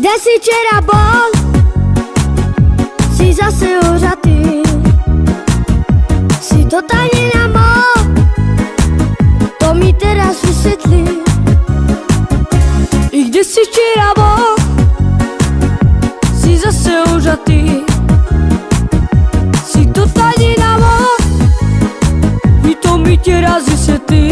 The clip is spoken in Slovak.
Kde si včera bol? Si zase ožatý. Si totálne namol. To mi teraz vysvetlí. I kde si včera bol? Si zase ožatý. Si totálne namol. I to mi teraz vysvetlí.